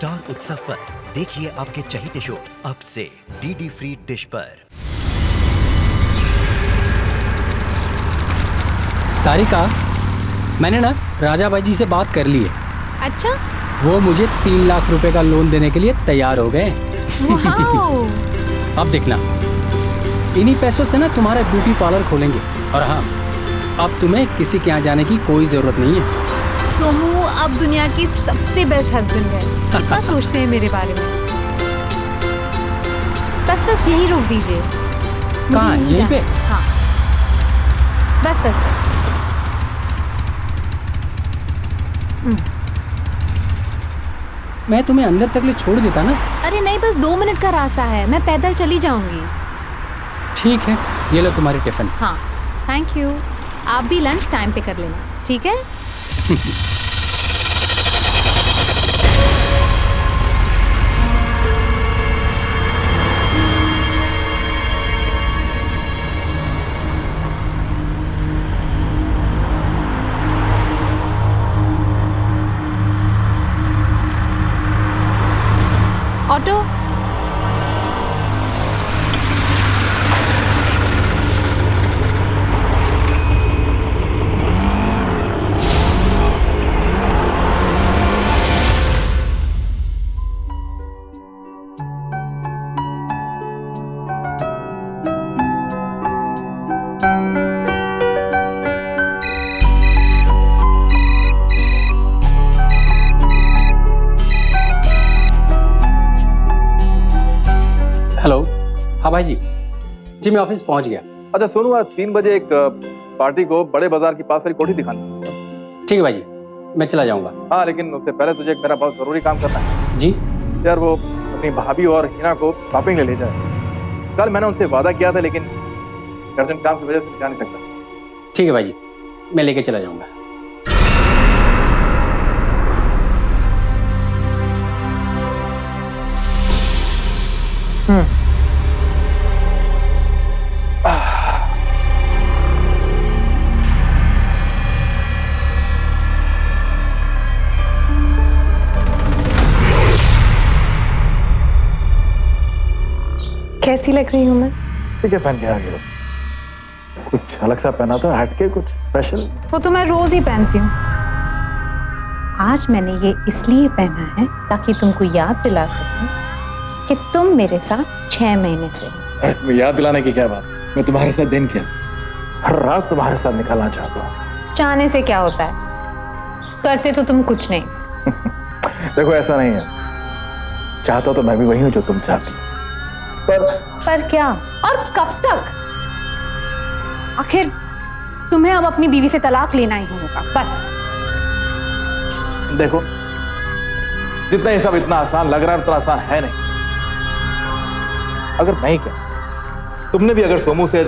Star उत्सव पर देखिए आपके चहीते शोज अब से डीडी फ्री डिश पर। सारिका, मैंने ना राजा भाई जी से बात कर ली है। अच्छा? वो मुझे 3 लाख रुपए का लोन देने के लिए तैयार हो गए। अब देखना, इन्हीं पैसों से ना तुम्हारा ब्यूटी पार्लर खोलेंगे। और हाँ, अब तुम्हें किसी के यहाँ जाने की कोई जरूरत नहीं है। सोमू अब दुनिया की सबसे बेस्ट हस्बैंड है। कितना सोचते हैं मेरे बारे में। बस यही रोक दीजिए। कहाँ? यहीं पे? हाँ, बस। मैं तुम्हें अंदर तक ले छोड़ देता ना। अरे नहीं, बस 2 मिनट का रास्ता है, मैं पैदल चली जाऊंगी। ठीक है, ये लो तुम्हारी टिफिन। हाँ, थैंक यू। आप भी लंच टाइम पे कर लेना, ठीक है? ऑटो। हेलो। हाँ भाई जी, मैं ऑफिस पहुंच गया। अच्छा सोनू, आज 3 बजे एक पार्टी को बड़े बाजार की पास वाली कोठी दिखानी। ठीक है भाई जी, मैं चला जाऊंगा। हाँ, लेकिन उससे पहले तुझे एक मेरा बहुत जरूरी काम करना है। जी? यार, वो अपनी भाभी और हिना को शॉपिंग ले जाए। कल मैंने उनसे वादा किया था, लेकिन अर्जेंट काम की वजह से जा नहीं सकता। ठीक है भाई जी, मैं लेके चला जाऊंगा। कैसी लग रही हूँ मैं? ठीक है, पहन के आ गया। कुछ अलग सा पहना था, हटके, कुछ स्पेशल? वो तो मैं रोज ही पहनती हूँ। आज मैंने ये इसलिए पहना है ताकि तुमको याद दिला सकूं कि तुम मेरे साथ 6 महीने से हो। इसमें याद दिलाने की क्या बात? मैं तुम्हारे साथ दिन क्या, हर रात तुम्हारे साथ निकालना चाहता हूँ। चाहने से क्या होता है, करते तो तुम कुछ नहीं। देखो, ऐसा नहीं है। चाहता तो मैं भी वही हूँ जो तुम चाहती। पर क्या और कब तक? आखिर तुम्हें अब अपनी बीवी से तलाक लेना ही होगा, बस। देखो, जितना ये सब इतना आसान लग रहा है उतना आसान है नहीं। अगर मैं ही क्या, तुमने भी अगर सोमू से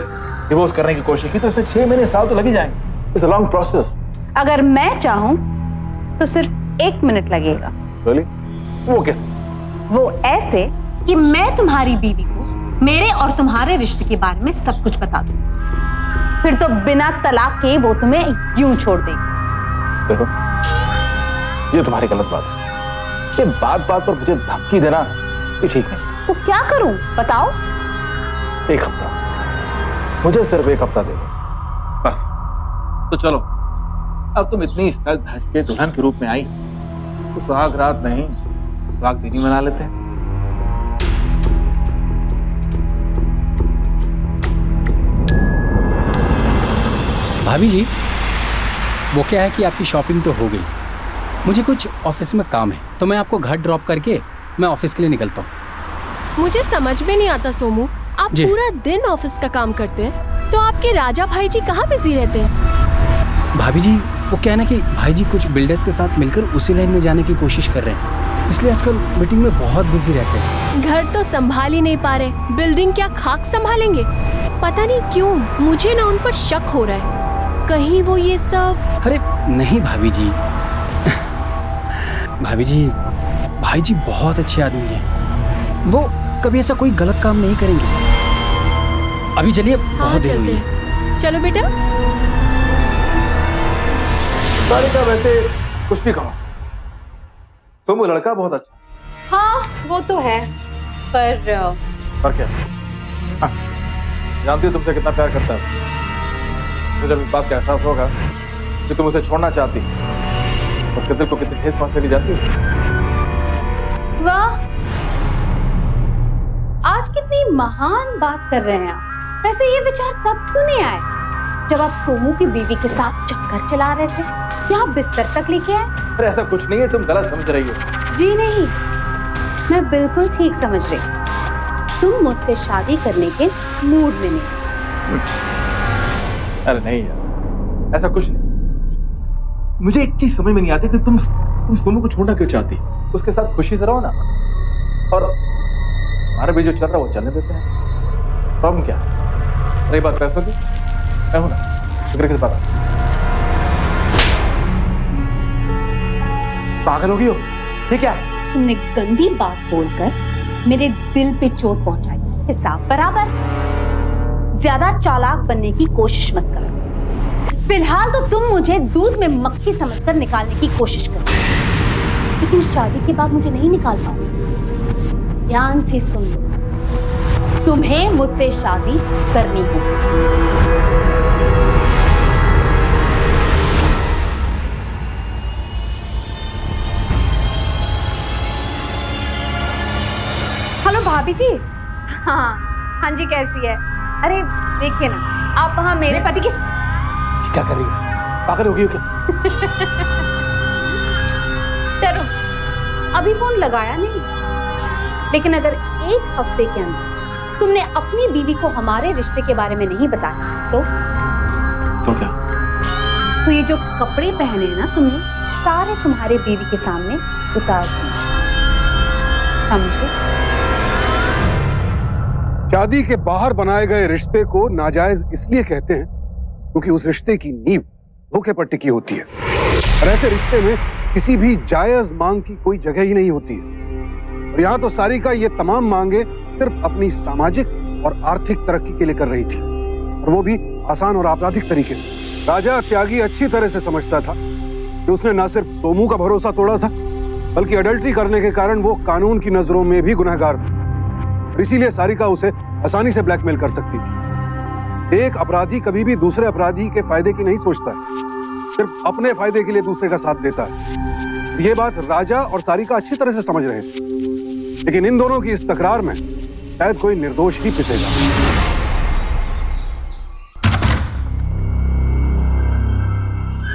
डिवोर्स करने की कोशिश की तो इसमें 6 महीने साल तो लग ही जाएंगे। It's a long process. अगर मैं चाहूं तो सिर्फ 1 मिनट लगेगा। Really? वो कैसे? वो ऐसे कि मैं तुम्हारी बीवी को मेरे और तुम्हारे रिश्ते के बारे में सब कुछ बता दूं। फिर तो बिना तलाक के वो तुम्हें यूं छोड़ देगी। देखो, ये तुम्हारी गलत बात है। ये बात पर मुझे धमकी देना ये ठीक नहीं। तो क्या करूं बताओ? 1 हफ्ता, मुझे सिर्फ 1 हफ्ता दे दो बस। तो चलो, अब तुम इतनी सज धज के दुल्हन के रूप में आई, तो सुहाग रात नहीं, सुहाग दिन ही मना लेते हैं। भाभी जी, वो क्या है कि आपकी शॉपिंग तो हो गई, मुझे कुछ ऑफिस में काम है, तो मैं आपको घर ड्रॉप करके मैं ऑफिस के लिए निकलता हूँ। मुझे समझ में नहीं आता सोमू, आप पूरा दिन ऑफिस का काम करते हैं, तो आपके राजा भाई जी कहाँ बिजी रहते हैं? भाभी जी, वो क्या है ना कि भाई जी कुछ बिल्डर्स के साथ मिलकर उसी लाइन में जाने की कोशिश कर रहे हैं, इसलिए आजकल मीटिंग में बहुत बिजी रहते हैं। घर तो संभाल ही नहीं पा रहे, बिल्डिंग क्या खाक संभालेंगे? पता नहीं क्यों मुझे ना उन पर शक हो रहा है, कहीं वो ये सब। अरे नहीं भाभी जी, भाभी जी, भाई जी बहुत अच्छे आदमी हैं, वो कभी ऐसा कोई गलत काम नहीं करेंगे। अभी चलिए, हाँ चलते हैं, चलो बेटा। सारिका, वैसे कुछ भी कहो, सोमू लड़का बहुत अच्छा। हाँ वो तो है, पर क्या? हाँ, जानती हो तुमसे कितना प्यार करता है। तो जब इस बात का एहसास होगा कि तुम उसे छोड़ना चाहती, उसके दिल को कितनी ठेस पहुंचाई जाती है। वाह, आज कितनी महान बात कर रहे हैं आप। वैसे ये विचार तब क्यों नहीं आए जब आप सोमू की बीवी के साथ चक्कर चला रहे थे, यहाँ बिस्तर तक लेके आए? अरे ऐसा कुछ नहीं है, तुम गलत समझ रही हो। जी नहीं, मैं बिल्कुल ठीक समझ रही हूँ। तुम मुझसे शादी करने के मूड में नहीं। अरे नहीं यार, ऐसा कुछ नहीं। मुझे एक चीज समझ में नहीं आती कि तुम सोमू को छोड़ना क्यों चाहती? उसके साथ खुशी से रहो ना, और हमारे भी जो चल रहा है वो चलने देते हैं। प्रॉब्लम क्या है? रही बात पैसों की, मैं हूं ना, फिक्र किस बात? पागल हो गई हो? ठीक है, तुमने गंदी बात बोलकर मेरे दिल पे चोट पहुंचाई। हिसाब बराबर। ज्यादा चालाक बनने की कोशिश मत करो। फिलहाल तो तुम मुझे दूध में मक्खी समझकर निकालने की कोशिश करो, लेकिन शादी के बाद मुझे नहीं निकाल पाओगे। ध्यान से सुन लो, तुम्हें मुझसे शादी करनी होगी। हेलो भाभी जी। हाँ जी, कैसी है? अरे देखिए ना, आप वहाँ मेरे पति की क्या कर रही हो? पागल हो गई हो क्या? चलो, अभी फोन लगाया नहीं, लेकिन अगर एक हफ्ते के अंदर तुमने अपनी बीवी को हमारे रिश्ते के बारे में नहीं बताया तो क्या? तो ये जो कपड़े पहने हैं ना तुमने, सारे तुम्हारे बीवी के सामने उतार दिए। समझे? शादी के बाहर बनाए गए रिश्ते को नाजायज इसलिए कहते हैं क्योंकि उस रिश्ते की नींव धोखे पर टिकी होती है, और ऐसे रिश्ते में किसी भी जायज मांग की कोई जगह ही नहीं होती है। और यहाँ तो सारिका ये तमाम मांगे सिर्फ अपनी सामाजिक और आर्थिक तरक्की के लिए कर रही थी, और वो भी आसान और आपराधिक तरीके से। राजा त्यागी अच्छी तरह से समझता था कि उसने न सिर्फ सोमू का भरोसा तोड़ा था, बल्कि अडल्ट्री करने के कारण वो कानून की नजरों में भी गुनहगार था। इसीलिए सारिका उसे आसानी से ब्लैकमेल कर सकती थी। एक अपराधी कभी भी दूसरे अपराधी के फायदे की नहीं सोचता है, सिर्फ अपने फायदे के लिए दूसरे का साथ देता है। ये बात राजा और सारिका अच्छी तरह से समझ रहे थे, लेकिन इन दोनों की इस तकरार में शायद कोई निर्दोष ही पिसेगा।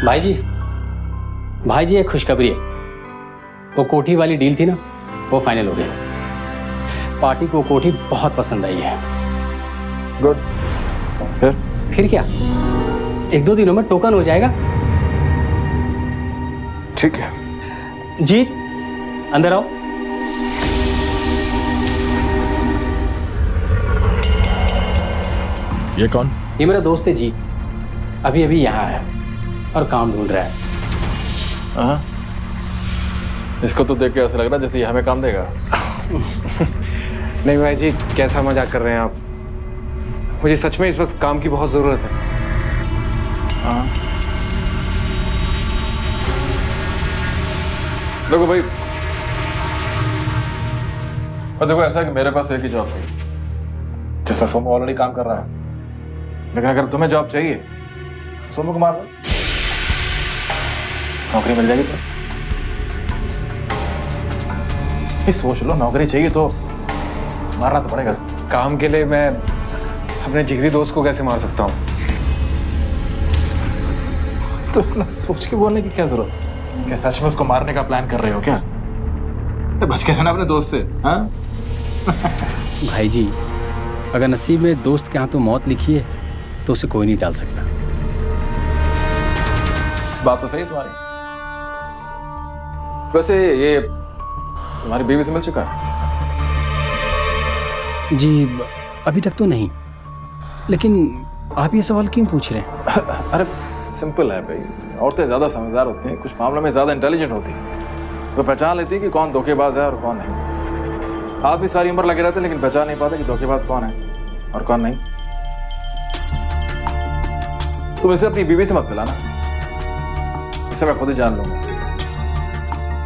भाई जी एक खुशखबरी है। वो कोठी वाली डील थी ना, वो फाइनल हो गई। पार्टी को कोठी बहुत पसंद आई है। गुड। फिर क्या, 1-2 दिनों में टोकन हो जाएगा। ठीक है जी, अंदर आओ। ये कौन? ये मेरा दोस्त है जी, अभी अभी यहाँ है और काम ढूंढ रहा है। हाँ, इसको तो देख के ऐसा लग रहा है जैसे ये हमें काम देगा। नहीं भाई जी, कैसा मजाक कर रहे हैं आप? मुझे सच में इस वक्त काम की बहुत जरूरत है। हाँ, देखो भाई, और देखो ऐसा है कि मेरे पास एक ही जॉब थी जिसमें सोमू ऑलरेडी काम कर रहा है, लेकिन अगर तुम्हें जॉब चाहिए सोमू को मार दो, नौकरी मिल जाएगी। तो सोच लो, नौकरी चाहिए तो मारना तो पड़ेगा। काम के लिए मैं अपने जिगरी दोस्त को कैसे मार सकता हूँ? तो इतना सोच के बोलने की क्या जरूरत? क्या सच में उसको मारने का प्लान कर रहे हो क्या? बच के रहना अपने दोस्त से। हाँ भाई जी, अगर नसीब में दोस्त के हाथों मौत लिखी है तो उसे कोई नहीं टाल सकता। इस बात तो सही है तुम्हारी। वैसे ये तुम्हारी बीवी से मिल चुका है? जी अभी तक तो नहीं, लेकिन आप ये सवाल क्यों पूछ रहे हैं? अरे सिंपल है भाई, औरतें ज्यादा समझदार होती हैं, कुछ मामलों में ज्यादा इंटेलिजेंट होती हैं, तो पहचान लेती है कि कौन धोखेबाज है और कौन नहीं। आप भी सारी उम्र लगे रहते लेकिन पहचान नहीं पाते कि धोखेबाज कौन है और कौन नहीं। तुम इसे अपनी बीवी से मत मिलाना, इसे मैं खुद ही जान लूंगा।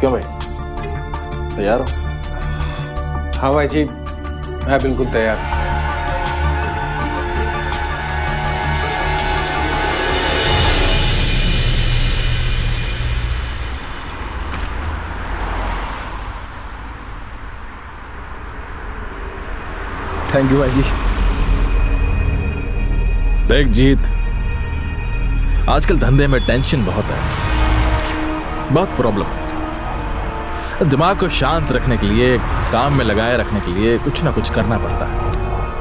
क्यों भाई? तैयार हो? हाँ भाई जी, मैं बिल्कुल तैयार। थैंक यू भाई जी। देख जीत, आजकल धंधे में टेंशन बहुत है, बहुत प्रॉब्लम है। दिमाग को शांत रखने के लिए, काम में लगाए रखने के लिए कुछ ना कुछ करना पड़ता है।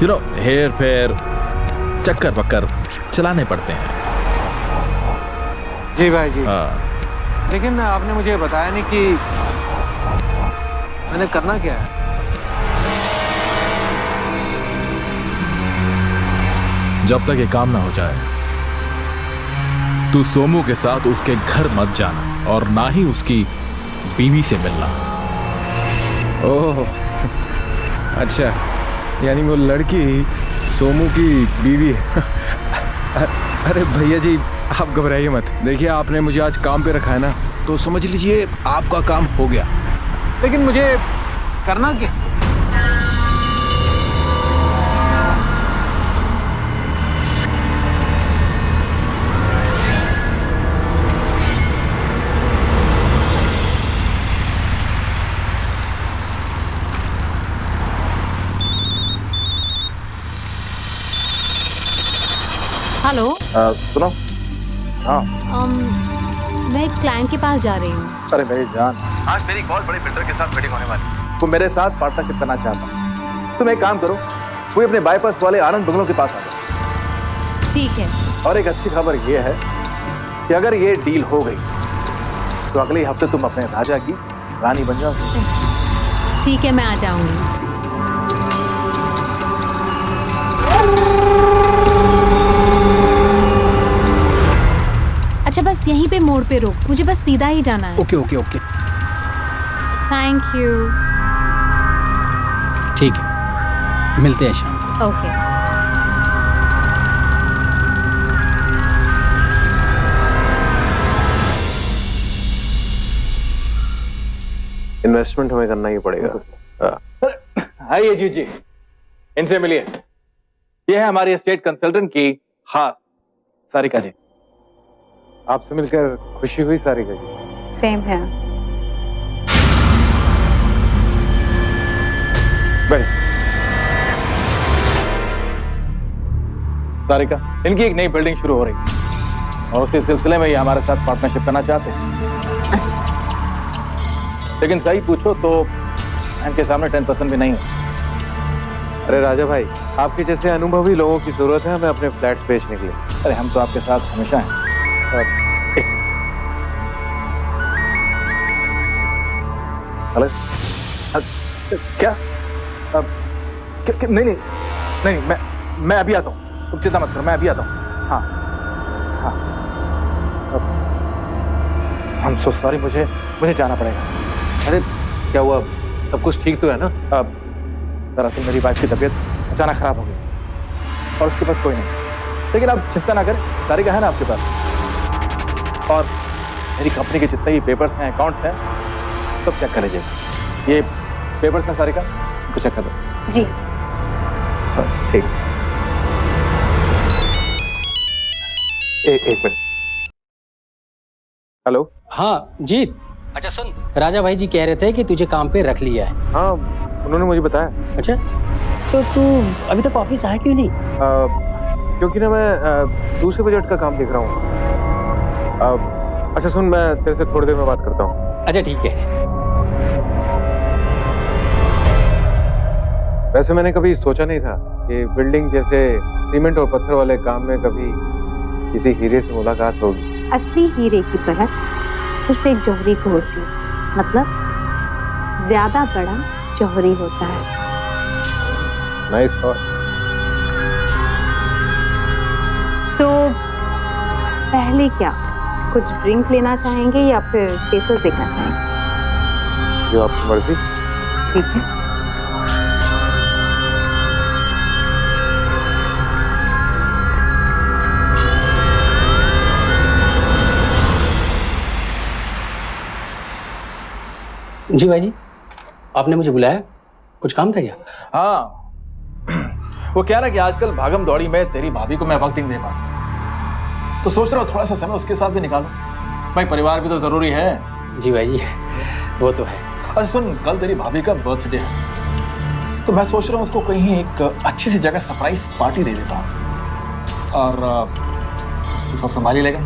यू नो, हेर फेर, चक्कर पक्कर चलाने पड़ते हैं। जी भाई जी। हाँ, लेकिन आपने मुझे बताया नहीं कि मैंने करना क्या है। जब तक ये काम ना हो जाए, तू सोमू के साथ उसके घर मत जाना और ना ही उसकी बीवी से मिलना। ओह अच्छा, यानी वो लड़की सोमू की बीवी है। अरे भैया जी, आप घबराइए मत। देखिए, आपने मुझे आज काम पे रखा है ना, तो समझ लीजिए आपका काम हो गया। लेकिन मुझे करना क्या? हेलो। सुनो। हाँ। मैं एक क्लाइंट के पास जा रही हूँ। अरे मेरी जान, आज मेरी कॉल बड़े बिल्डर के साथ मीटिंग होने वाली। वो मेरे साथ पार्टनरशिप करना चाहता है। तुम एक काम करो, वो अपने बाईपास वाले आनंद बंगलों के पास आ जाओ। ठीक है। और एक अच्छी खबर ये है कि अगर ये डील हो गई तो अगले हफ्ते तुम अपने राजा की रानी बन जाओगे। ठीक है, मैं आ जाऊंगी। अच्छा, बस यहीं पे मोड़ पे रोक, मुझे बस सीधा ही जाना है। Okay okay okay, thank you. ठीक है, मिलते हैं शाम को। ओके। इन्वेस्टमेंट हमें करना ही पड़ेगा। आइए जी जी, इनसे मिलिए। ये है हमारी एस्टेट कंसल्टेंट की खास सारिका जी। आपसे मिलकर खुशी हुई सारिका जी। सेम है। बैठ। सारिका, इनकी एक नई बिल्डिंग शुरू हो रही है और उसी सिलसिले में ये हमारे साथ पार्टनरशिप करना चाहते हैं। लेकिन सही पूछो तो इनके सामने 10% भी नहीं हो। अरे राजा भाई, आपके जैसे अनुभवी लोगों की जरूरत है हमें अपने फ्लैट्स बेचने के लिए। अरे हम तो आपके साथ हमेशा हैं। हेलो, क्या? नहीं नहीं नहीं, मैं अभी आता हूँ, तुम चिंता मत करो, मैं अभी आता हूँ। हाँ हाँ, I'm so sorry, मुझे जाना पड़ेगा। अरे क्या हुआ, सब कुछ ठीक तो है ना? दरअसल मेरी वाइफ की तबीयत अचानक खराब हो गई और उसके पास कोई नहीं। लेकिन आप चिंता ना करें, सारिका है ना आपके पास। और मेरी कंपनी के जितने भी पेपर्स हैं, अकाउंट्स हैं, सब चेक कर लीजिएगा। ये पेपर्स हैं सारिका, इनको चेक कर दो। जी। ठीक। एक मिनट। हेलो। हाँ जीत, अच्छा सुन, राजा भाई जी कह रहे थे कि तुझे काम पे रख लिया है। हाँ, उन्होंने मुझे बताया। अच्छा, तो तू अभी तक ऑफिस आया क्यों नहीं? क्योंकि ना मैं दूसरे बजट का काम देख रहा हूँ। अच्छा सुन, मैं तेरे से थोड़ी देर में बात करता हूँ। अच्छा ठीक है। वैसे मैंने कभी सोचा नहीं था कि बिल्डिंग जैसे सीमेंट और पत्थर वाले काम में कभी किसी हीरे से मुलाकात होगी। असली हीरे की परख सिर्फ एक जौहरी को होती है, मतलब ज्यादा बड़ा जौहरी होता है। Nice thought. तो पहले क्या, कुछ ड्रिंक लेना चाहेंगे या फिर पेपर्स देखना चाहेंगे? जो आपकी मर्जी। ठीक है। जी भाई जी। आपने मुझे बुलाया, कुछ काम था क्या? हाँ, वो कह रहा कि आजकल भागम दौड़ी में तेरी भाभी को मैं वक्त नहीं दे पाता, तो सोच रहा हूँ थोड़ा सा समय उसके साथ भी निकालूं। भाई परिवार भी तो जरूरी है। जी भाई जी, वो तो है। अरे सुन, कल तेरी भाभी का बर्थडे है, तो मैं सोच रहा हूँ उसको कहीं एक अच्छी सी जगह सरप्राइज पार्टी दे देता हूँ, और तू सब संभाल ही लेगा,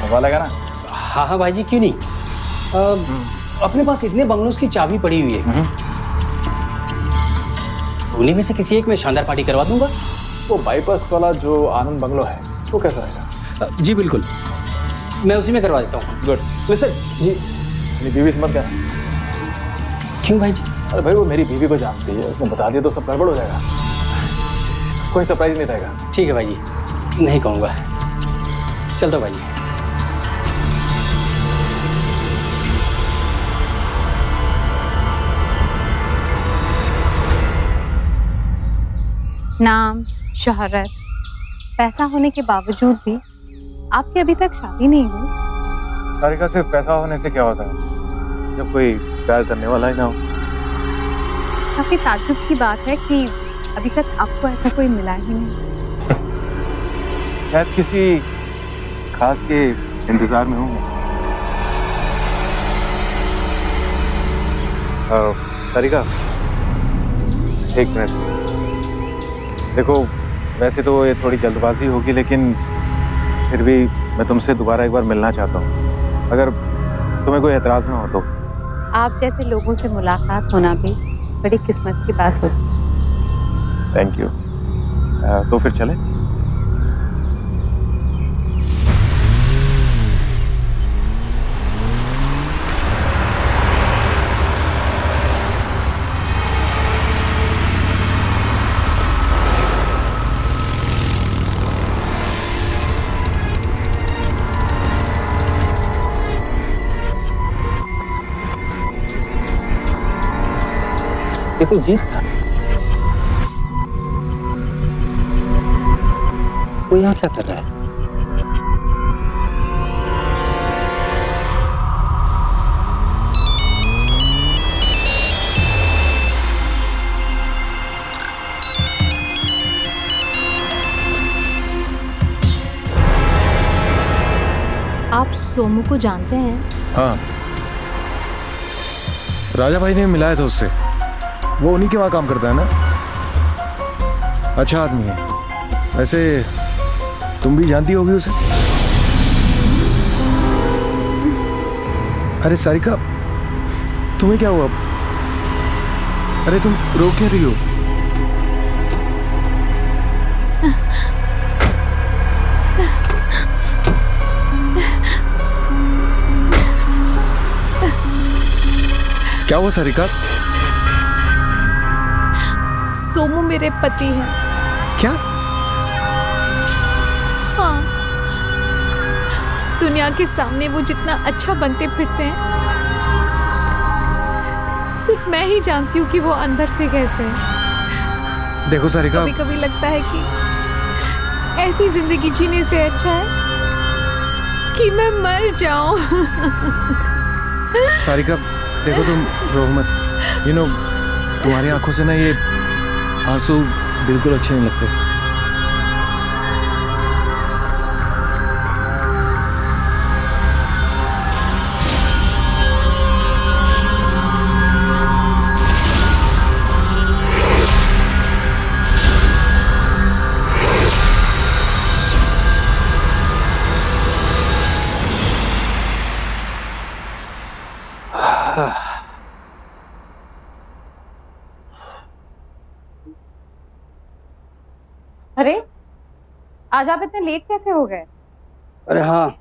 संभालेगा ना? हाँ हाँ भाई जी, क्यों नहीं। अपने पास इतने बंगलों की चाबी पड़ी हुई है, उन्हीं में से किसी एक में शानदार पार्टी करवा दूंगा। वो बाईपास वाला जो आनंद बंगलो है वो कैसा रहेगा? जी बिल्कुल, मैं उसी में करवा देता हूँ। गुड। लिसन जी, मेरी बीवी से मत कहना। क्यों भाई जी? अरे भाई वो मेरी बीवी को जानती है, उसने बता दिया तो सब गड़बड़ हो जाएगा, कोई सरप्राइज नहीं रहेगा। ठीक है भाई जी, नहीं कहूँगा। चल दो भाई जी। नाम, शोहरत, पैसा होने के बावजूद भी आपकी अभी तक शादी नहीं हुई। सारिका, सिर्फ पैसा होने से क्या होता है जब कोई प्यार करने वाला ही ना हो। काफी ताज्जुब की बात है कि अभी तक आपको ऐसा कोई मिला ही नहीं। शायद किसी खास के इंतजार में हूँ। सारिका, एक मिनट। देखो, वैसे तो ये थोड़ी जल्दबाजी होगी, लेकिन फिर भी मैं तुमसे दोबारा एक बार मिलना चाहता हूँ, अगर तुम्हें कोई एतराज ना हो तो। आप जैसे लोगों से मुलाकात होना भी बड़ी किस्मत की बात होती है। Thank you. तो फिर चले? ये कोई जीत था? वो यहाँ क्या कर रहा है? आप सोमू को जानते हैं? हाँ, राजा भाई ने मिलाया था उससे, वो उन्हीं के वहाँ काम करता है ना। अच्छा आदमी है। वैसे तुम भी जानती होगी उसे। अरे सारिका, तुम्हें क्या हुआ? अरे तुम रो क्यों रही हो? क्या हुआ सारिका? सोमू मेरे पति हैं। क्या? हाँ, दुनिया के सामने वो जितना अच्छा बनते फिरते हैं, सिर्फ मैं ही जानती हूँ कि वो अंदर से कैसे है। देखो सारिका, कभी कभी लगता है कि ऐसी जिंदगी जीने से अच्छा है कि मैं मर जाऊं। सारिका देखो, तुम रो मत। यू नो, तुम्हारी आंखों से ना ये आंसू बिल्कुल अच्छे नहीं लगते। अरे, आज आप इतने लेट कैसे हो गए? अरे हाँ,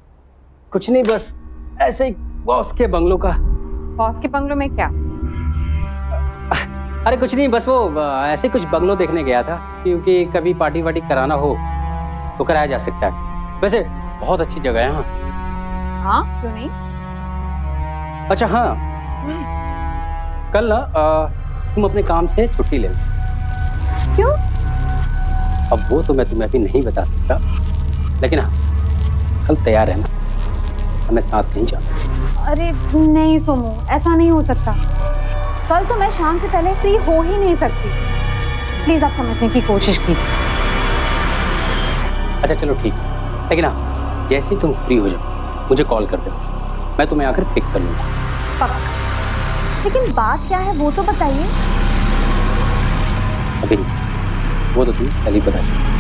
कुछ नहीं, बस ऐसे ही बॉस के बंगलों का। बॉस के बंगलों में क्या? अरे कुछ नहीं, बस वो ऐसे कुछ बंगलों देखने गया था, क्योंकि कभी पार्टी वार्टी कराना हो तो कराया जा सकता है। वैसे बहुत अच्छी जगह है। हाँ, क्यों नहीं? अच्छा हाँ, कल ना तुम अपने काम से छुट्टी ले लो। क्यों? अब वो तो मैं तुम्हें अभी नहीं बता सकता, लेकिन हाँ, कल तैयार है ना, हमें साथ नहीं जाना। अरे नहीं सोमू, ऐसा नहीं हो सकता। कल तो मैं शाम से पहले फ्री हो ही नहीं सकती। प्लीज आप समझने की कोशिश कीजिए। अच्छा चलो ठीक है, लेकिन हाँ जैसे ही तुम फ्री हो जाओ मुझे कॉल कर दो, मैं तुम्हें आकर पिक कर लूँगा। पक्का। लेकिन बात क्या है वो तो बताइए। अभी नहीं, वो तो तुम्हें कल ही पता चलेगा।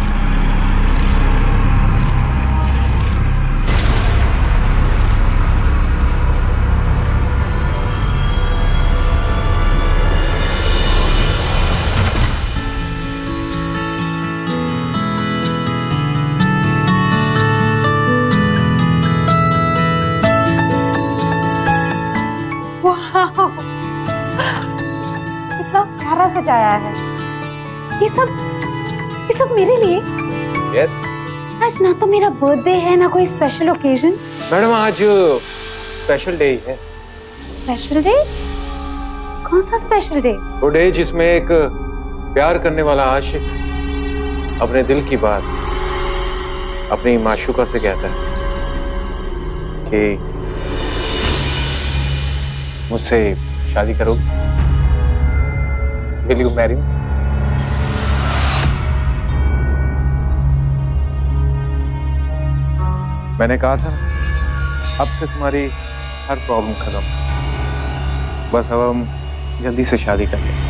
कितना प्यारा सजाया है। ये सब मेरे लिए। यस आज ना तो मेरा बर्थडे है ना कोई स्पेशल ओकेजन। मैडम, आज स्पेशल डे है। Special day? कौन सा स्पेशल डे? वो डे जिसमें एक प्यार करने वाला आशिक अपने दिल की बात अपनी माशूका से कहता है कि मुझसे शादी करोगे? Will you marry me? मैंने कहा था अब से तुम्हारी हर प्रॉब्लम खत्म, बस अब हम जल्दी से शादी कर लें।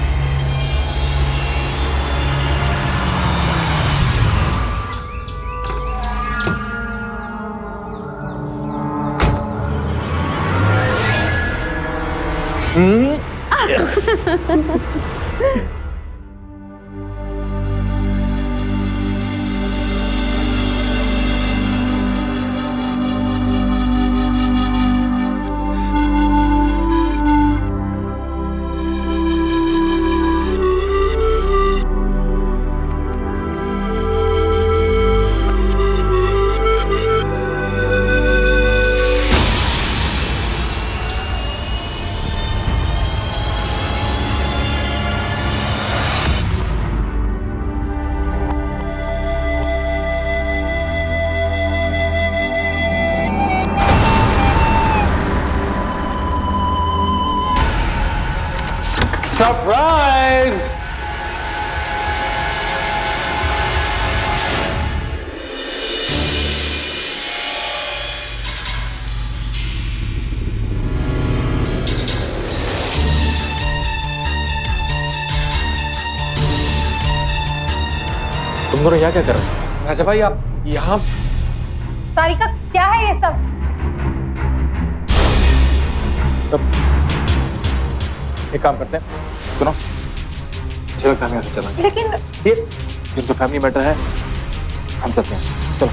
सरप्राइज! तुम दोनों यहाँ क्या कर रहे हो? राजा भाई, आप यहाँ? सारिका, क्या है ये सब? एक काम करते हैं, सुनो, मुझे लगता है हमें यहाँ से चलना चाहिए। लेकिन ये तो फैमिली मैटर है, हम चलते हैं, चलो।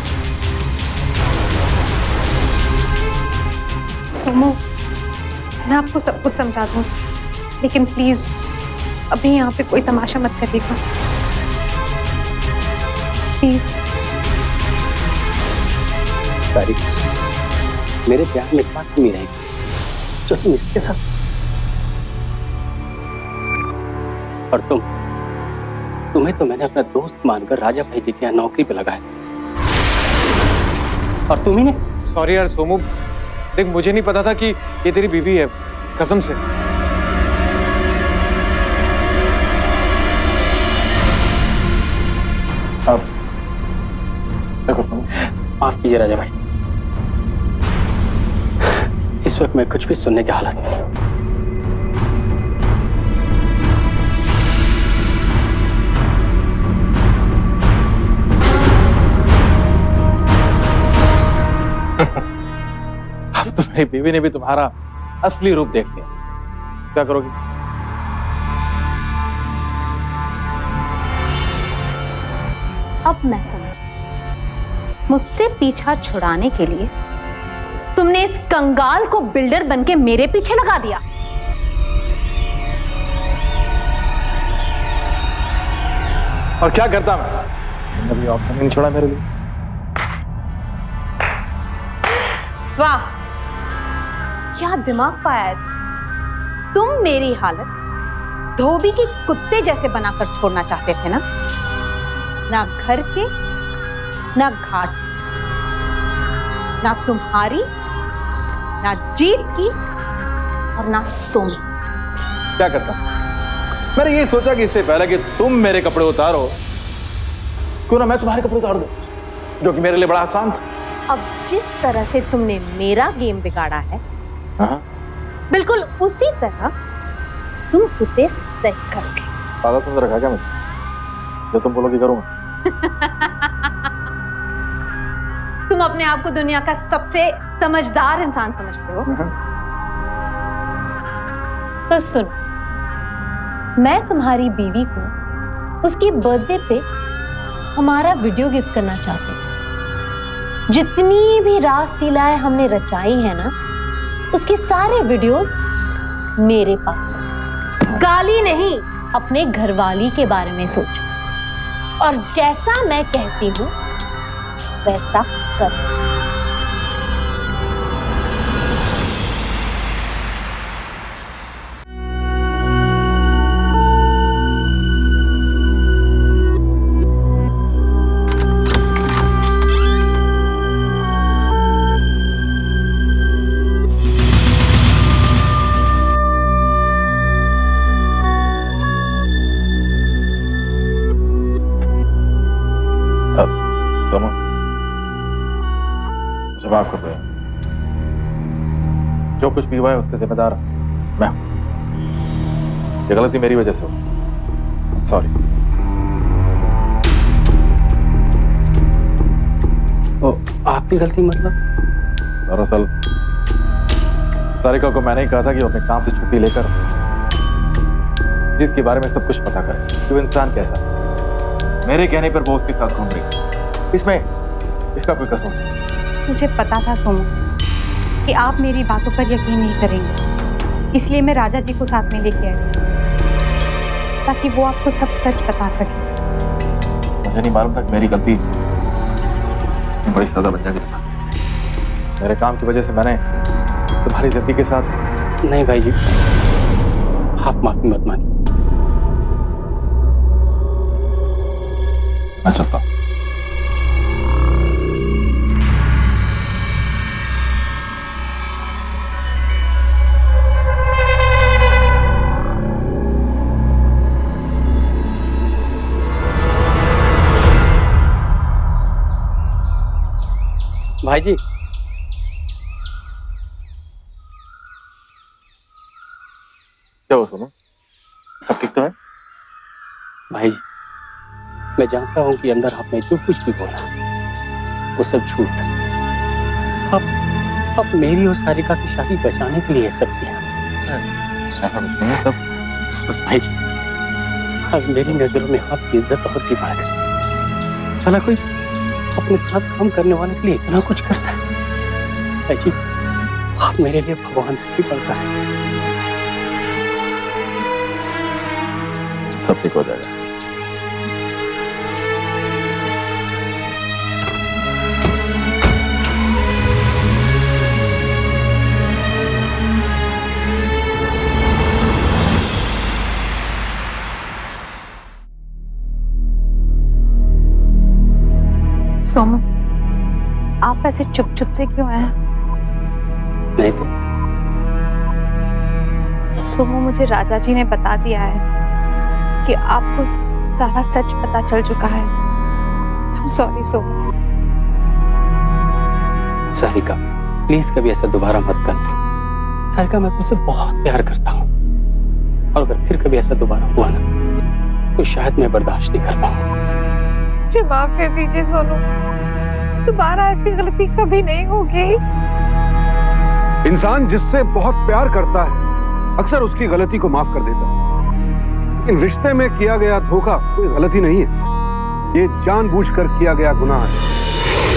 सोमू, मैं आपको सब कुछ समझा दूं, लेकिन प्लीज अभी यहाँ पे कोई तमाशा मत करिएगा, प्लीज। सारी मेरे प्यार में इतना कमी रहेगी जो तुम इसके साथ, और तुम्हें तो मैंने अपना दोस्त मानकर राजा भाई जी के यहाँ नौकरी पे लगाया, और तुम ही ने। सॉरी यार सोमू, देख मुझे नहीं पता था कि ये तेरी बीवी है, कसम से। अब देखो सुनो, माफ कीजिए राजा भाई, इस वक्त मैं कुछ भी सुनने की हालत में नहीं। अब तुम्हारी बीवी ने भी तुम्हारा असली रूप देख लिया, क्या करोगी? अब मैं समझ, मुझसे पीछा छुड़ाने के लिए तुमने इस कंगाल को बिल्डर बनके मेरे पीछे लगा दिया। और क्या करता मैं? तुमने भी ऑप्शन नहीं छोड़ा मेरे लिए। वाह, क्या दिमाग पाया है। तुम मेरी हालत धोबी के कुत्ते जैसे बनाकर छोड़ना चाहते थे ना? ना घर के, ना घाट, ना तुम्हारी, ना जीत की और ना सोनी। क्या करता? मैंने ये सोचा कि इससे पहले कि तुम मेरे कपड़े उतारो, क्यों ना मैं तुम्हारे कपड़े उतार दूं, जो कि मेरे लिए बड़ा आसान था। अब जिस तरह से तुमने मेरा गेम बिगाड़ा है, हाँ? बिल्कुल उसी तरह तुम उसे सही करोगे। पागल समझ रखा क्या मुझे? जो तुम बोलोगी करूंगा। तुम अपने आप को दुनिया का सबसे समझदार इंसान समझते हो। तो सुनो, मैं तुम्हारी बीवी को उसकी बर्थडे पे हमारा वीडियो गिफ्ट करना चाहती हूँ। जितनी भी रासलीलाएं हमने रचाई है ना, उसके सारे वीडियोस मेरे पास हैं। गाली नहीं, अपने घरवाली के बारे में सोचो और जैसा मैं कहती हूँ वैसा करो। सोमू, मुझे माफ कर दो। जो कुछ भी हुआ है उसके जिम्मेदार मैं हूं। ये गलती मेरी वजह से हुई। सॉरी। आपकी गलती मतलब? दरअसल सारिका को मैंने ही कहा था कि वो अपने काम से छुट्टी लेकर जीत के बारे में सब कुछ पता करे कि वो इंसान कैसा है। मेरे कहने पर वो उसके साथ घूम रही। इसमें इसका कोई कसूर नहीं। मुझे पता था सोमू कि आप मेरी बातों पर यकीन नहीं करेंगे, इसलिए मैं राजा जी को साथ में लेके आई ताकि वो आपको सब सच बता सके। मुझे नहीं मालूम था कि मेरी गलती बड़ी सजा बन जाएगी तुम्हारी। मेरे काम की वजह से मैंने तुम्हारी जिंदगी के साथ। नहीं भाई जी, आप माफी मत मानिए। मैं चलता हूं। भाई जी, क्या हुआ सोनू? सब ठीक तो है? भाई जी, मैं जानता हूं कि अंदर आपने जो कुछ भी बोला वो सब झूठ था। आप मेरी और सारिका की शादी बचाने के लिए सब किया। ऐसा कुछ नहीं है सब। बस भाई जी, आज मेरी नजरों में आपकी इज्जत और की बात है। भला कोई अपने साथ काम करने वाले के लिए इतना कुछ करता है? भाई जी, आप मेरे लिए भगवान से भी बढ़कर है। सब ठीक हो जाएगा। सोमू, आप ऐसे चुप चुप से क्यों आए? नहीं तो सोमू, मुझे राजा जी ने बता दिया है कि आपको सारा सच पता चल चुका है। I'm sorry Somu. Sarika, please कभी ऐसा दोबारा मत करना। सारिका, मैं तुमसे बहुत प्यार करता हूँ और अगर फिर कभी ऐसा दोबारा हुआ ना तो शायद मैं बर्दाश्त नहीं कर पाऊंगा। मुझे माफ कर दीजिए सोनू, दोबारा ऐसी गलती कभी नहीं होगी। इंसान जिससे बहुत प्यार करता है अक्सर उसकी गलती को माफ कर देता है, लेकिन रिश्ते में किया गया धोखा कोई गलती नहीं है, ये जानबूझकर किया गया गुनाह है।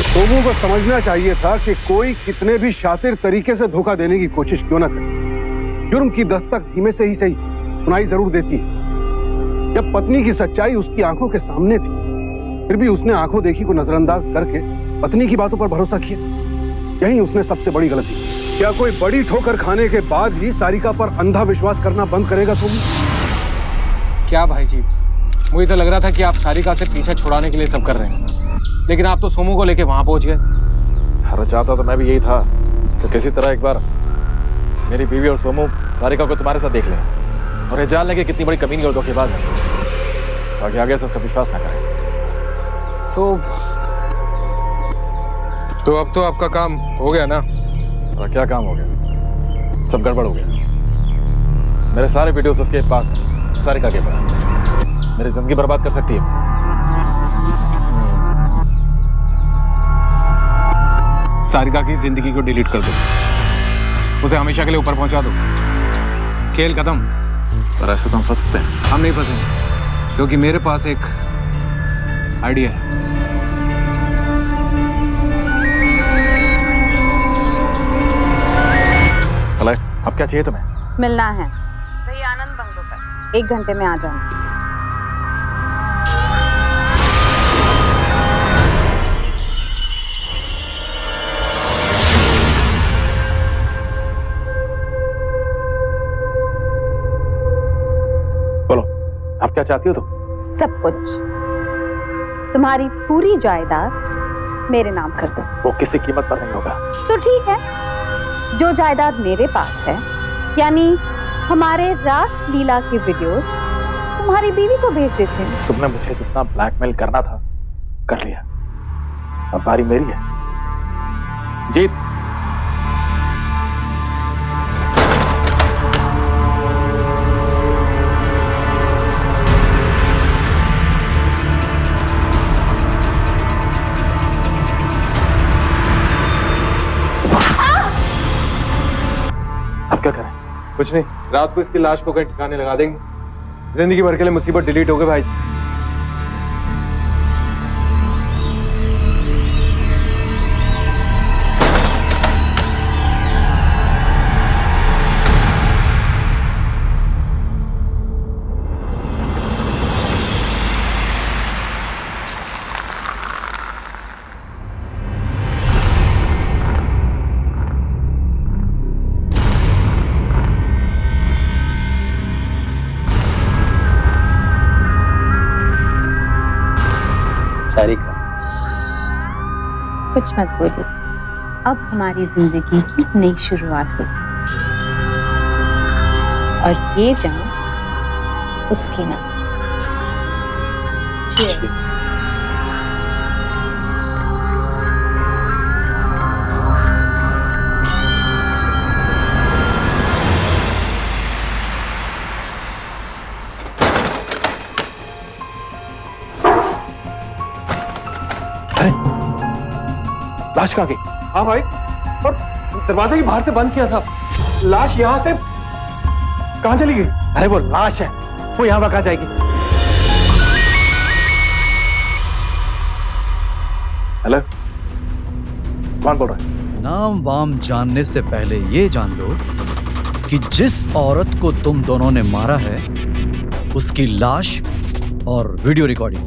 सोमू को समझना चाहिए था कि कोई कितने भी शातिर तरीके से धोखा देने की कोशिश क्यों ना करे, जुर्म की दस्तक धीमे से ही सही सुनाई जरूर देती है। जब पत्नी की सच्चाई उसकी आंखों के सामने थी, फिर भी उसने आंखों देखी को नजरअंदाज करके पत्नी की बातों पर भरोसा किया। यही उसने सबसे बड़ी गलती की। क्या कोई बड़ी ठोकर खाने के बाद ही सारिका पर अंधा विश्वास करना बंद करेगा सोमू? क्या भाई जी, मुझे तो लग रहा था कि आप सारिका से पीछा छुड़ाने के लिए सब कर रहे हैं, लेकिन आप तो सोमू को लेके वहां पहुंच गए। अरे चाहता तो मैं भी यही था तो किसी तरह एक बार मेरी बीवी और सोमू सारिका को तुम्हारे साथ देख ले और ये जान ले कि कितनी बड़ी कमीनी और धोखेबाज है, ताकि आगे से उसका विश्वास ना करें। तो अब तो आपका काम हो गया ना? और क्या काम हो गया? सब गड़बड़ हो गया। मेरे सारे वीडियोस उसके पास हैं, सारिका के पास। मेरी जिंदगी बर्बाद कर सकती है। सारिका की जिंदगी को डिलीट कर दो, उसे हमेशा के लिए ऊपर पहुंचा दो, खेल खत्म। पर ऐसे तो हम फंस सकते हैं। हम नहीं फंसेंगे, क्योंकि मेरे पास एक आइडिया है। भला अब क्या चाहिए तुम्हें? मिलना है वही आनंद बंगलों पर, 1 घंटे में आ जाऊंगा। बोलो, आप क्या चाहती हो तुम? सब कुछ, तुम्हारी पूरी जायदाद मेरे नाम कर दो। वो किसी कीमत पर नहीं होगा। तो ठीक है, जो जायदाद मेरे पास है, यानी हमारे रास लीला के वीडियोस, तुम्हारी बीवी को भेज देते हैं। तुमने मुझे जितना ब्लैकमेल करना था कर लिया, अब बारी मेरी है। जीत। अब क्या करें? कुछ नहीं, रात को इसकी लाश को कहीं ठिकाने लगा देंगे। जिंदगी भर के लिए मुसीबत डिलीट हो गई भाई। सारिका, कुछ मत बोलिए, अब हमारी जिंदगी की नई शुरुआत होगी और ये जंग उसकी ना। Cheers. लाश कहाँ गई? हाँ भाई, और दरवाजा ही बाहर से बंद किया था। लाश यहाँ से कहाँ चली गई? अरे वो लाश है, वो यहाँ कहाँ जाएगी? हेलो, कौन बोल रहा है? नाम वाम जानने से पहले ये जान लो कि जिस औरत को तुम दोनों ने मारा है, उसकी लाश और वीडियो रिकॉर्डिंग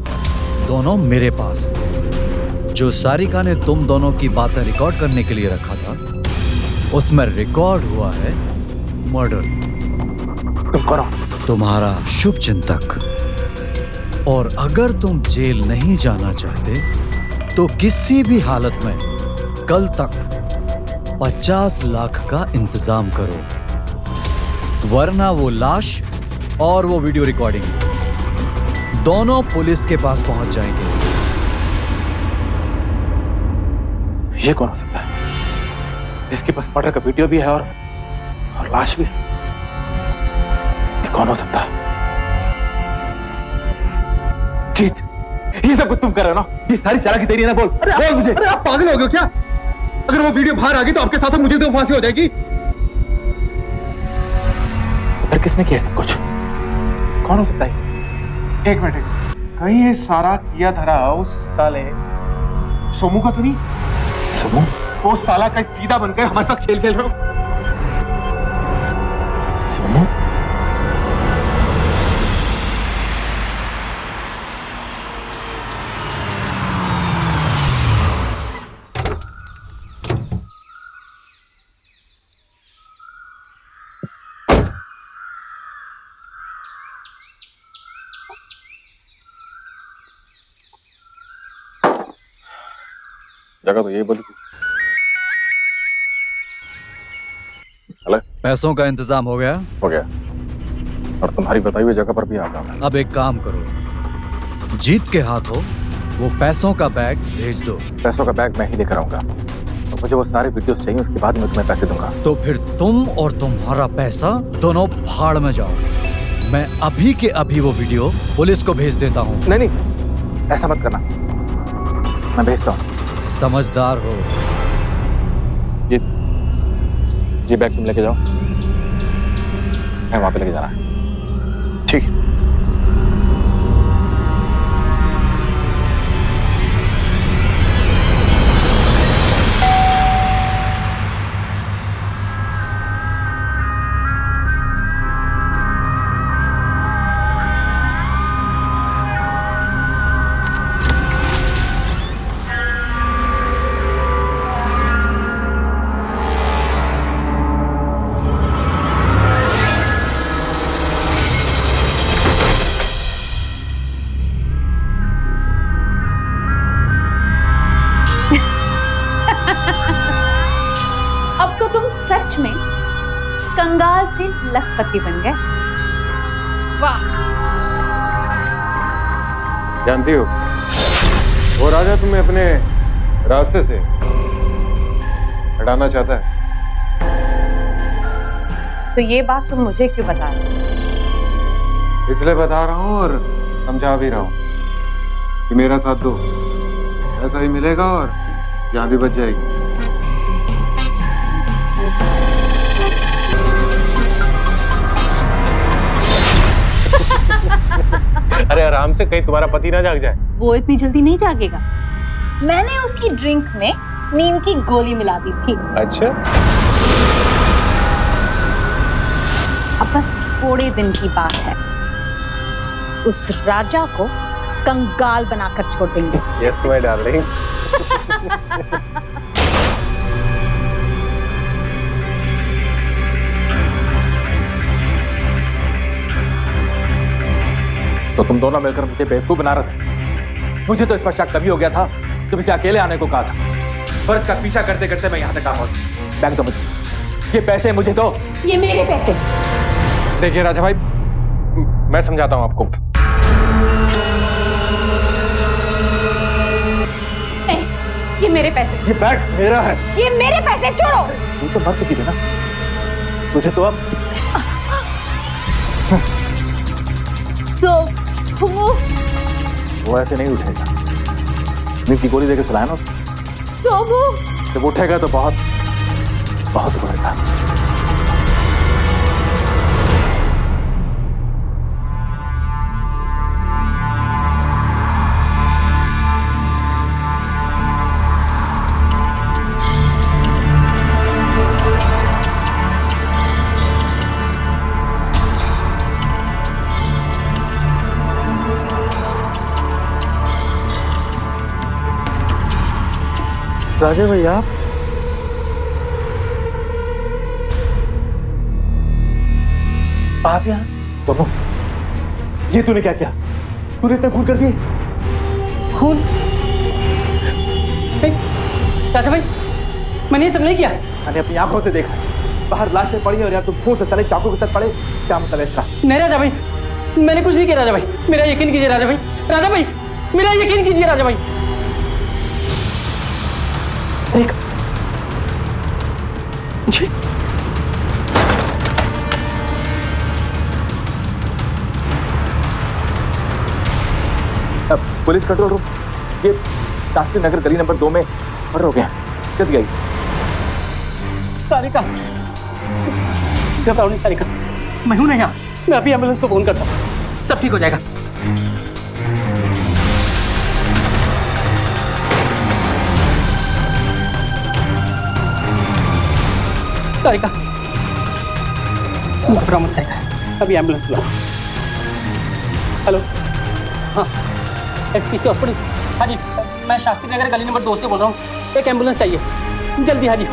दोनों मेरे पास है। जो सारिका ने तुम दोनों की बातें रिकॉर्ड करने के लिए रखा था, उसमें रिकॉर्ड हुआ है मर्डर। तुम कौन हो? तुम्हारा शुभ चिंतक। और अगर तुम जेल नहीं जाना चाहते तो किसी भी हालत में कल तक 50 लाख का इंतजाम करो, वरना वो लाश और वो वीडियो रिकॉर्डिंग दोनों पुलिस के पास पहुंच जाएंगे। ये कौन हो सकता है? इसके पास मर्डर का वीडियो भी है और लाश भी है। ये कौन हो सकता है? जीत, ये सब कुछ तुम कर रहे हो ना? ये सारी चालाकी तेरी है ना? बोल, बोल मुझे। अरे आप पागल हो गए क्या? अगर वो वीडियो बाहर आ गई तो आपके साथ मुझे तो फांसी हो जाएगी। फिर किसने किया सब कुछ? कौन हो सकता है? एक मिनट, कहीं ये सारा किया धरा उस साले सोमू का तो नहीं? सोमू? वो साला कहीं सीधा बनकर हमारे साथ खेल खेल रहा हो। सोमू? जगह तो यही बोली थी। पैसों का इंतजाम हो गया? हो गया, और तुम्हारी बताई हुई जगह पर भी आ गया। अब एक काम करो, जीत के हाथों वो पैसों का बैग भेज दो। पैसों का बैग मैं ही लेकर आऊंगा, तो मुझे वो सारे वीडियोस चाहिए, उसके बाद मैं तुम्हें पैसे दूंगा। तो फिर तुम और तुम्हारा पैसा दोनों भाड़ में जाओ। मैं अभी के अभी वो वीडियो पुलिस को भेज देता हूँ। नहीं नहीं, ऐसा मत करना, मैं भेजता हूँ। समझदार हो। ये बैग तुम लेके जाओ, मैं वहां पे लेके जाना है। ठीक है। अब तो तुम सच में कंगाल से लखपति बन गए। वाह! जानती हो, वो राजा तुम्हें अपने रास्ते से हटाना चाहता है। तो ये बात तुम मुझे क्यों बता रहे हो? इसलिए बता रहा हूँ और समझा भी रहा हूँ कि मेरा साथ दो, ऐसा ही मिलेगा और जान भी बच जाएगी। अरे आराम से, कहीं तुम्हारा पति ना जाग जाए। वो इतनी जल्दी नहीं जागेगा। मैंने उसकी ड्रिंक में नींद की गोली मिला दी थी। अच्छा, अब बस थोड़े दिन की बात है, उस राजा को कंगाल बनाकर छोड़ देंगे। Yes my darling. तो तुम दोनों मिलकर मुझे बेवकूफ बना रहे थे। मुझे तो इस पर शक तभी हो गया था तुम इसे अकेले आने को कहा था, पर इसका पीछा करते करते मैं यहाँ तक आ पहुंचा। बैग दो मुझे, ये पैसे मुझे दो। ये मेरे पैसे। देखिए राजा भाई, मैं समझाता हूँ आपको। नहीं, ये मेरे पैसे। ये बैग मेरा है। ये मेरे पैसे, छोड़ो। तू तो मर चुकी थी ना, तुझे तो अब वो ऐसे नहीं उठेगा। नींद की गोली देकर सुलाया ना, सोमू। जब उठेगा तो बहुत बहुत रोएगा। राजा भैया, आप यहाँ? बाबू, ये तूने क्या किया? तूने इतना खून कर दिए? खून? राजा भाई, मैंने ये सब नहीं किया। मैंने अपनी आंखों से देखा, बाहर लाशें पड़ी और यार तुम खून से तले चाकू के साथ पड़े। क्या मतलब है इसका? नहीं राजा भाई, मैंने कुछ नहीं किया। राजा भाई, मेरा यकीन कीजिए। राजा भाई, राजा भाई, मेरा यकीन कीजिए। राजा भाई, जी अब पुलिस कंट्रोल रूम, ये शास्त्री नगर गली नंबर 2 में मर्डर हो गया। जल्दी गई। सारिका, घबराओ नहीं सारिका, मैं हूं ना यहाँ। मैं अभी एम्बुलेंस को फोन करता हूँ, सब ठीक हो जाएगा। सारिका, घबराओ मत सारिका, अभी एम्बुलेंस बुलाओ। हेलो, हाँ, एफपीसी हॉस्पिटल। हाँ जी, मैं शास्त्री नगर गली नंबर 2 से बोल रहा हूँ। एक एम्बुलेंस चाहिए, जल्दी। हाँ जी,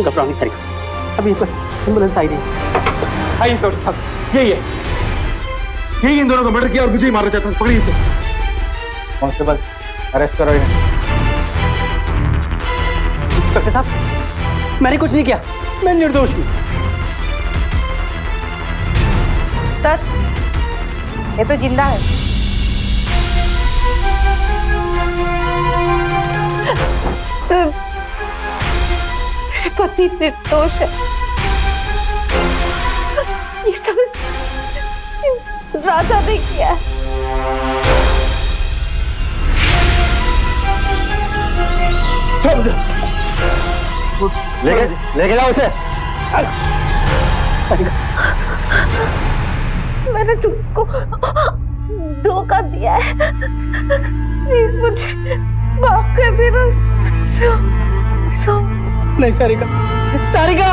घबराओ नहीं सारिका, अभी बस एम्बुलेंस आई रही है। आइए डॉक्टर साहब, यही है, यही इन दोनों को मर्डर किया और मुझे ही मारना चाहता है। पकड़िए इसे। कांस्टेबल, अरेस्ट करो इन्हें। डॉक्टर साहब, मैंने कुछ नहीं किया, मैं निर्दोष हूँ। सर, ये तो जिंदा है। सर, मेरे पति निर्दोष है। ये सब इस राजा ने किया है। लेके जाओ उसे। मैंने तुमको धोखा दिया है, प्लीज मुझे माफ कर देना। नहीं सारिका, सारिका,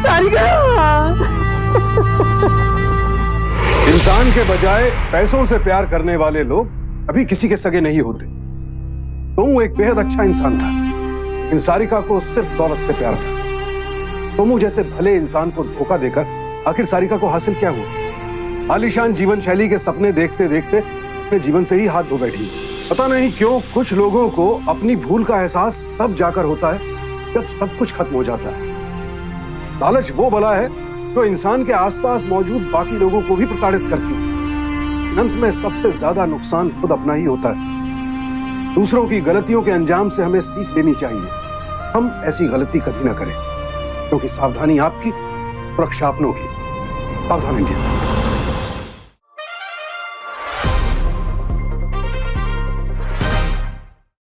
सारिका। इंसान के बजाय पैसों से प्यार करने वाले लोग कभी किसी के सगे नहीं होते। तुम एक बेहद अच्छा इंसान था, इन सारिका को सिर्फ दौलत से प्यार था। तुम जैसे भले इंसान को धोखा देकर आखिर सारिका को हासिल क्या हुआ? आलीशान जीवन शैली के सपने देखते देखते अपने जीवन से ही हाथ धो बैठी। पता नहीं क्यों कुछ लोगों को अपनी भूल का एहसास तब जाकर होता है जब सब कुछ खत्म हो जाता है। लालच वो बला है जो इंसान के आसपास मौजूद बाकी लोगों को भी प्रताड़ित करती है। अंत में सबसे ज्यादा नुकसान खुद अपना ही होता है। दूसरों की गलतियों के अंजाम से हमें सीख लेनी चाहिए। हम ऐसी गलती कभी ना करें, क्योंकि सावधानी आपकी, सुरक्षा अपनों की। सावधान इंडिया।